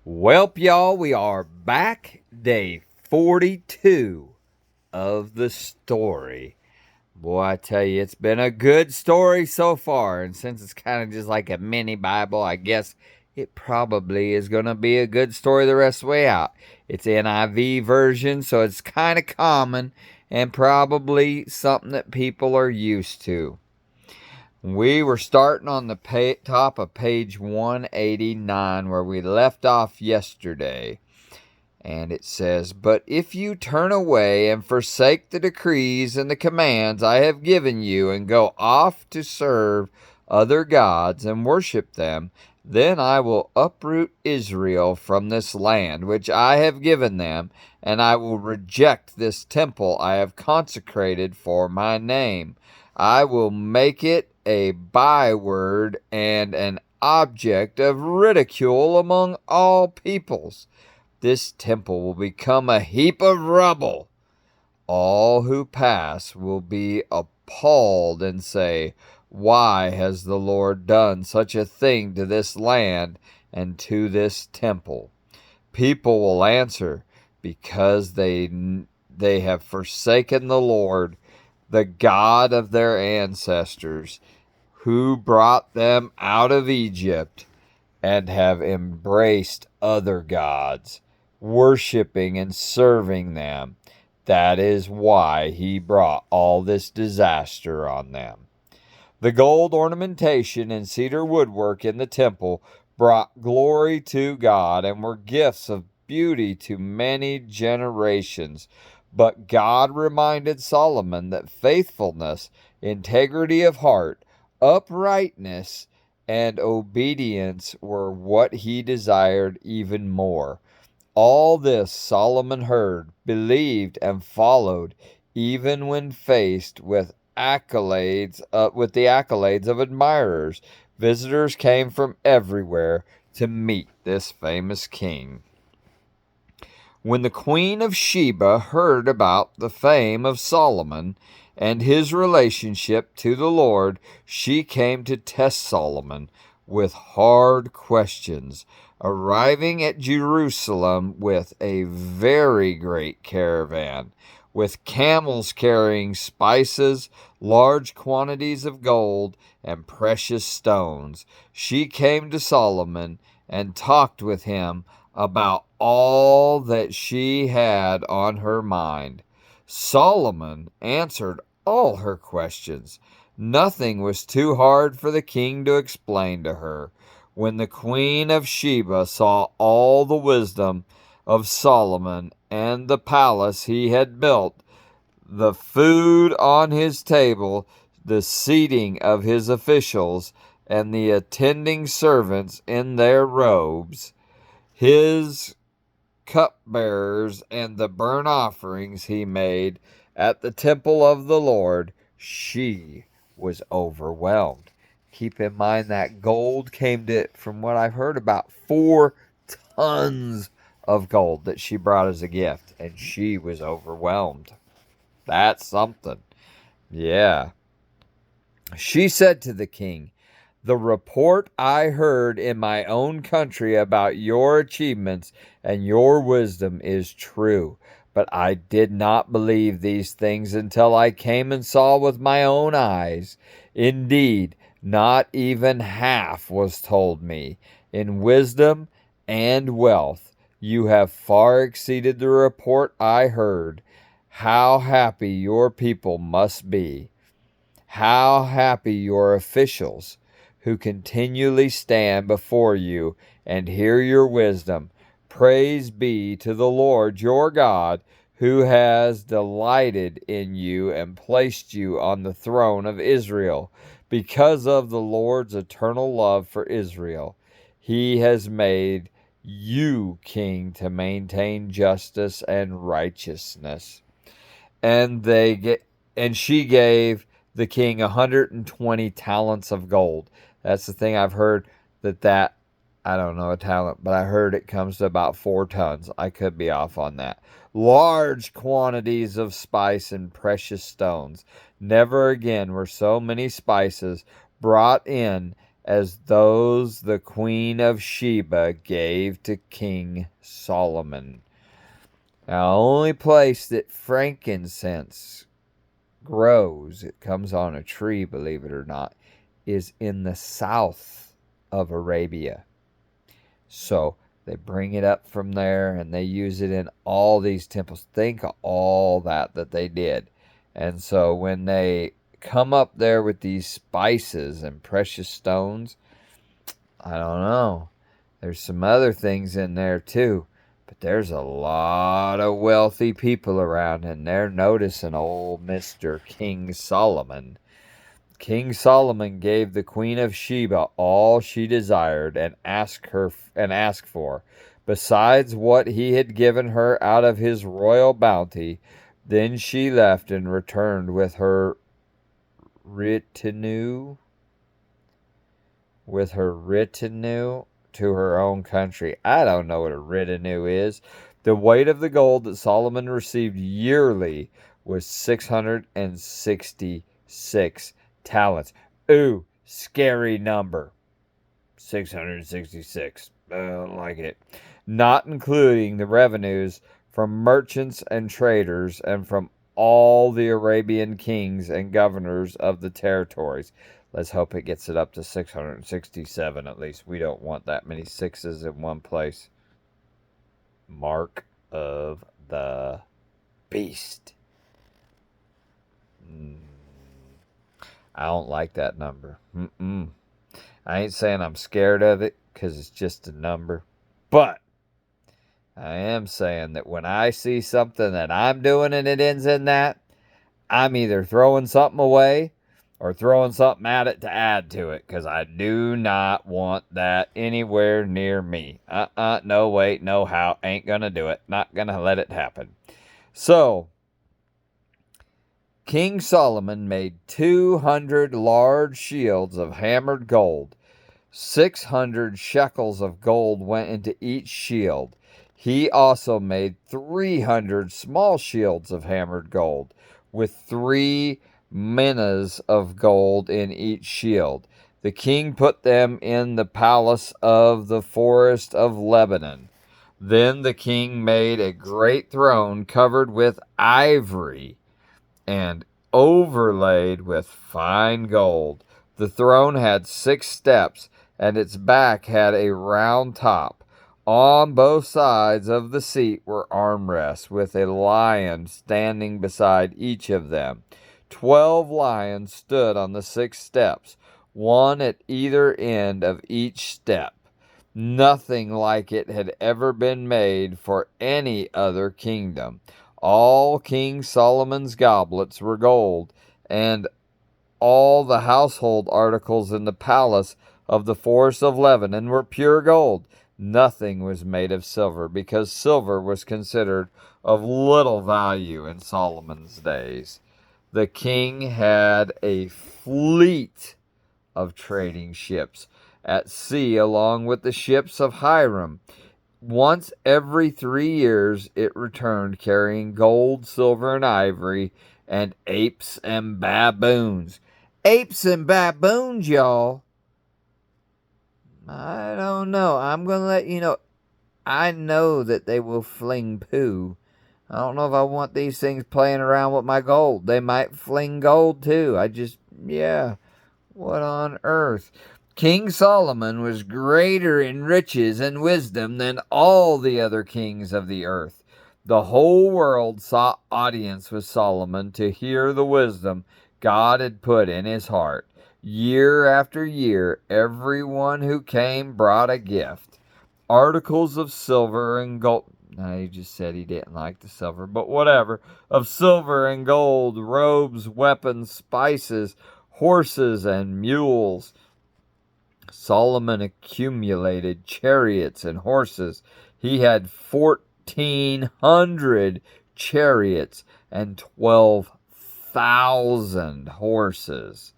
Welp, y'all, we are back. Day 42 of the story. Boy, I tell you, it's been a good story so far. And since it's kind of just like a mini Bible, I guess it probably is going to be a good story the rest of the way out. It's NIV version, so it's kind of common and probably something that people are used to. We were starting on the top of page 189 where we left off yesterday. And it says, "But if you turn away and forsake the decrees and the commands I have given you and go off to serve other gods and worship them, then I will uproot Israel from this land which I have given them, and I will reject this temple I have consecrated for my name. I will make it a byword and an object of ridicule among all peoples. This temple will become a heap of rubble. All who pass will be appalled and say, 'Why has the Lord done such a thing to this land and to this temple?' People will answer, 'Because they have forsaken the Lord, the God of their ancestors, who brought them out of Egypt, and have embraced other gods, worshiping and serving them. That is why he brought all this disaster on them.' The gold ornamentation and cedar woodwork in the temple brought glory to God and were gifts of beauty to many generations. But God reminded Solomon that faithfulness, integrity of heart, uprightness, and obedience were what he desired even more. All this Solomon heard, believed, and followed, even when faced with with the accolades of admirers. Visitors came from everywhere to meet this famous king. When the Queen of Sheba heard about the fame of Solomon and his relationship to the Lord, she came to test Solomon with hard questions, arriving at Jerusalem with a very great caravan, with camels carrying spices, large quantities of gold, and precious stones. She came to Solomon and talked with him about all that she had on her mind. Solomon answered all her questions. Nothing was too hard for the king to explain to her. When the Queen of Sheba saw all the wisdom of Solomon and the palace he had built, the food on his table, the seating of his officials, and the attending servants in their robes, his cupbearers, and the burnt offerings he made at the temple of the Lord, she was overwhelmed. Keep in mind that gold came to, from what I've heard, about 4 tons of gold that she brought as a gift, and she was overwhelmed. That's something. Yeah. She said to the king, "The report I heard in my own country about your achievements and your wisdom is true, but I did not believe these things until I came and saw with my own eyes. Indeed, not even half was told me. In wisdom and wealth, you have far exceeded the report I heard. How happy your people must be! How happy your officials, who continually stand before you and hear your wisdom. Praise be to the Lord your God, who has delighted in you and placed you on the throne of Israel. Because of the Lord's eternal love for Israel, he has made you king to maintain justice and righteousness." And she gave the king 120 talents of gold. That's the thing I've heard, that I don't know a talent, but I heard it comes to about 4 tons. I could be off on that. Large quantities of spice and precious stones. Never again were so many spices brought in as those the Queen of Sheba gave to King Solomon. Now, the only place that frankincense grows, it comes on a tree, believe it or not, is in the south of Arabia. So they bring it up from there and they use it in all these temples. Think of all that they did. And so when they come up there with these spices and precious stones, I don't know. There's some other things in there too. But there's a lot of wealthy people around, and they're noticing old Mr. King Solomon. King Solomon gave the Queen of Sheba all she desired and asked for, besides what he had given her out of his royal bounty. Then she left and returned with her retinue to her own country. I don't know what a retinue is. The weight of the gold that Solomon received yearly was 666 talents. Ooh, scary number. 666. I don't like it. Not including the revenues from merchants and traders and from all the Arabian kings and governors of the territories. Let's hope it gets it up to 667 at least. We don't want that many sixes in one place. Mark of the Beast. I don't like that number. I ain't saying I'm scared of it, because it's just a number. But I am saying that when I see something that I'm doing and it ends in that, I'm either throwing something away or throwing something at it to add to it, because I do not want that anywhere near me. No, wait, no how. Ain't gonna do it. Not gonna let it happen. So, King Solomon made 200 large shields of hammered gold. 600 shekels of gold went into each shield. He also made 300 small shields of hammered gold, with 3 minas of gold in each shield. The king put them in the palace of the forest of Lebanon. Then the king made a great throne covered with ivory and overlaid with fine gold. The throne had 6 steps, and its back had a round top. On both sides of the seat were armrests, with a lion standing beside each of them. 12 lions stood on the 6 steps, one at either end of each step. Nothing like it had ever been made for any other kingdom. All King Solomon's goblets were gold, and all the household articles in the palace of the forest of Lebanon were pure gold. Nothing was made of silver, because silver was considered of little value in Solomon's days. The king had a fleet of trading ships at sea, along with the ships of Hiram. Once every 3 years it returned, carrying gold, silver, and ivory, and apes and baboons. Apes and baboons, y'all. I don't know. I'm going to let you know. I know that they will fling poo. I don't know if I want these things playing around with my gold. They might fling gold too. Yeah. What on earth? King Solomon was greater in riches and wisdom than all the other kings of the earth. The whole world sought audience with Solomon to hear the wisdom God had put in his heart. Year after year, everyone who came brought a gift. Articles of silver and gold. No, he just said he didn't like the silver, but whatever. Of silver and gold, robes, weapons, spices, horses, and mules. Solomon accumulated chariots and horses. He had 1,400 chariots and 12,000 horses,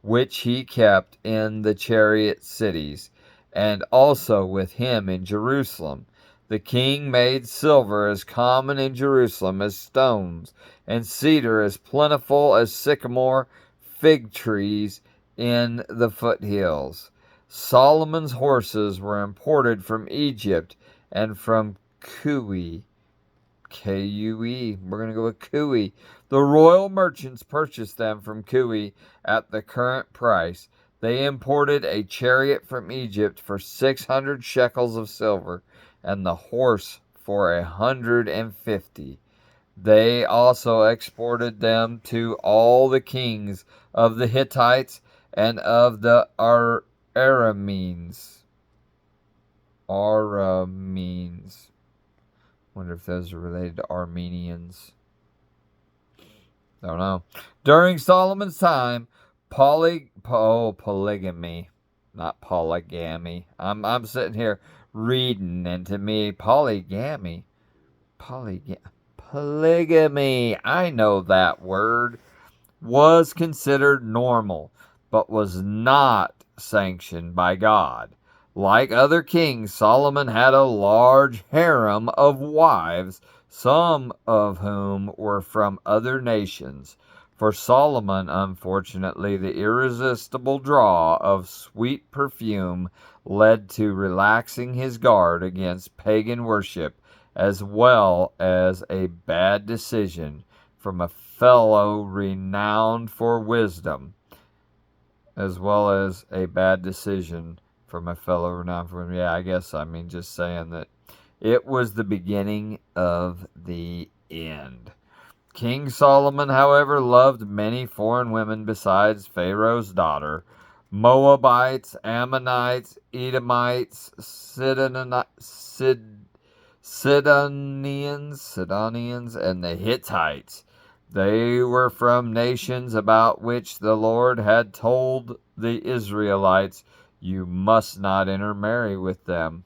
which he kept in the chariot cities, and also with him in Jerusalem. The king made silver as common in Jerusalem as stones, and cedar as plentiful as sycamore, fig trees in the foothills. Solomon's horses were imported from Egypt and from Kui. Kui. We're going to go with Kui. The royal merchants purchased them from Kui at the current price. They imported a chariot from Egypt for 600 shekels of silver, and the horse for 150. They also exported them to all the kings of the Hittites and of the Arameans. Wonder if those are related to Armenians. Don't know. During Solomon's time, polygamy, not polygamy. I'm sitting here reading, and to me, polygamy. Polygamy. I know that word. Was considered normal, but was not sanctioned by God. Like other kings, Solomon had a large harem of wives, some of whom were from other nations. For Solomon, unfortunately, the irresistible draw of sweet perfume led to relaxing his guard against pagan worship, as well as a bad decision from a fellow renowned for wisdom, as well as a bad decision from a fellow renowned for wisdom. Yeah, I guess, just saying that it was the beginning of the end. King Solomon, however, loved many foreign women besides Pharaoh's daughter. Moabites, Ammonites, Edomites, Sidonians, and the Hittites. They were from nations about which the Lord had told the Israelites, "You must not intermarry with them,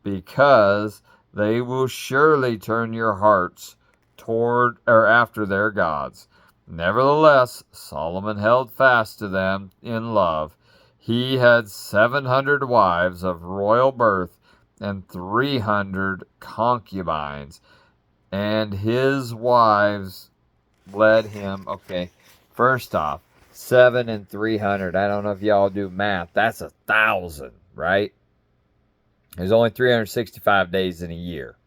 because they will surely turn your hearts toward or after their gods." Nevertheless, Solomon held fast to them in love. He had 700 wives of royal birth and 300 concubines, and his wives led him. Okay, first off, 7 and 300. I don't know if y'all do math. That's 1,000, right? There's only 365 days in a year.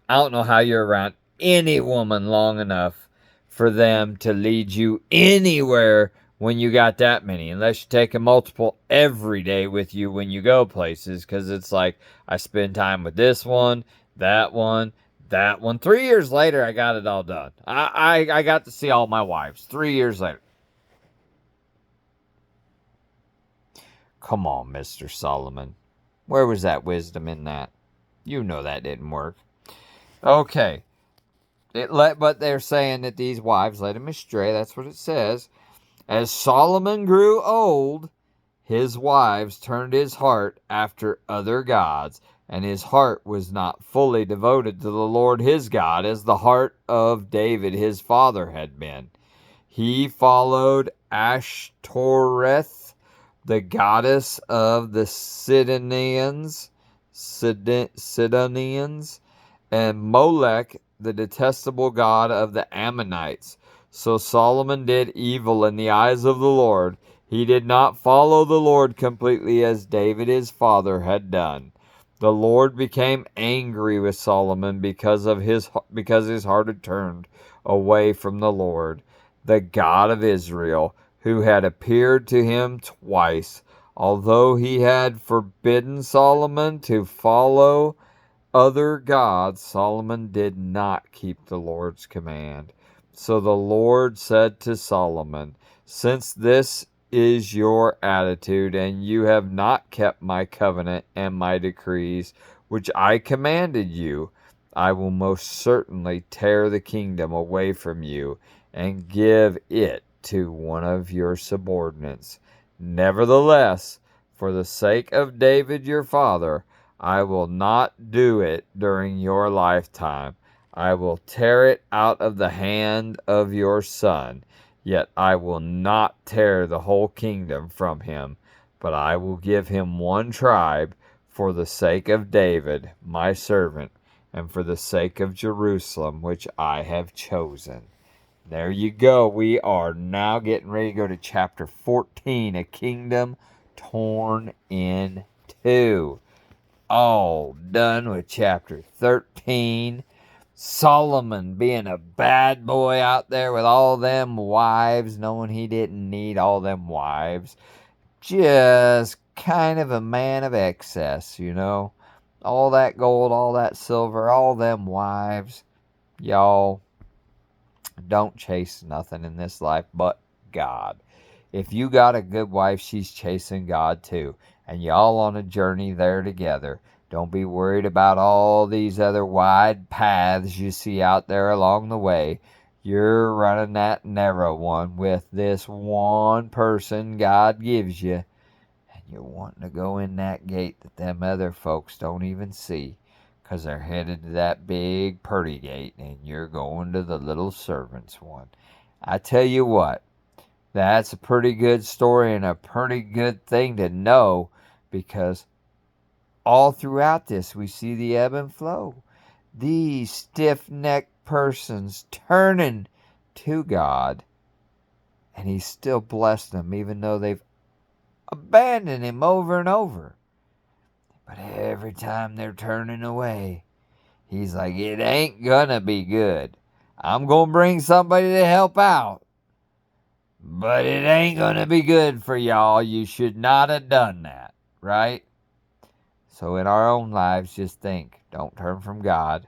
I don't know how you're around any woman long enough for them to lead you anywhere when you got that many, unless you take a multiple every day with you when you go places, because it's like, I spend time with this one, that one, that one. 3 years later, I got it all done. I got to see all my wives 3 years later. Come on, Mr. Solomon. Where was that wisdom in that? You know that didn't work. Okay. But they're saying that these wives led him astray. That's what it says. As Solomon grew old, his wives turned his heart after other gods, and his heart was not fully devoted to the Lord his God as the heart of David his father had been. He followed Ashtoreth, the goddess of the Sidonians, and Molech, the detestable god of the Ammonites. So Solomon did evil in the eyes of the Lord. He did not follow the Lord completely as David his father had done. The Lord became angry with Solomon because his heart had turned away from the Lord, the God of Israel, who had appeared to him twice. Although he had forbidden Solomon to follow other gods, Solomon did not keep the Lord's command. So the Lord said to Solomon, "Since this is your attitude, and you have not kept my covenant and my decrees, which I commanded you, I will most certainly tear the kingdom away from you and give it to one of your subordinates. Nevertheless, for the sake of David your father, I will not do it during your lifetime. I will tear it out of the hand of your son. Yet I will not tear the whole kingdom from him, but I will give him one tribe for the sake of David, my servant, and for the sake of Jerusalem, which I have chosen." There you go. We are now getting ready to go to chapter 14, A Kingdom torn in two. All done with chapter 13. Solomon being a bad boy out there with all them wives, knowing he didn't need all them wives. Just kind of a man of excess, you know. All that gold, all that silver, all them wives. Y'all, don't chase nothing in this life but God. If you got a good wife, she's chasing God too. And y'all on a journey there together. Don't be worried about all these other wide paths you see out there along the way. You're running that narrow one with this one person God gives you. And you're wanting to go in that gate that them other folks don't even see. 'Cause they're headed to that big purty gate and you're going to the little servants one. I tell you what, that's a pretty good story and a pretty good thing to know, because all throughout this we see the ebb and flow. These stiff-necked persons turning to God, and He's still blessed them even though they've abandoned Him over and over. But every time they're turning away, He's like, it ain't gonna be good. I'm gonna bring somebody to help out, but it ain't gonna be good for y'all. You should not have done that, right? So in our own lives, just think, don't turn from God.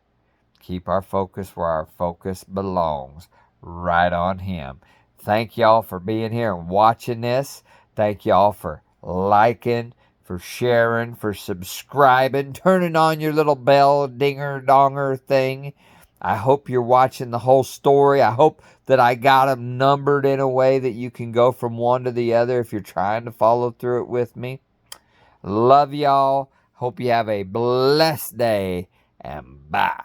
Keep our focus where our focus belongs, right on Him. Thank y'all for being here and watching this. Thank y'all for liking, for sharing, for subscribing, turning on your little bell dinger donger thing. I hope you're watching the whole story. I hope that I got them numbered in a way that you can go from one to the other if you're trying to follow through it with me. Love y'all. Hope you have a blessed day, and bye.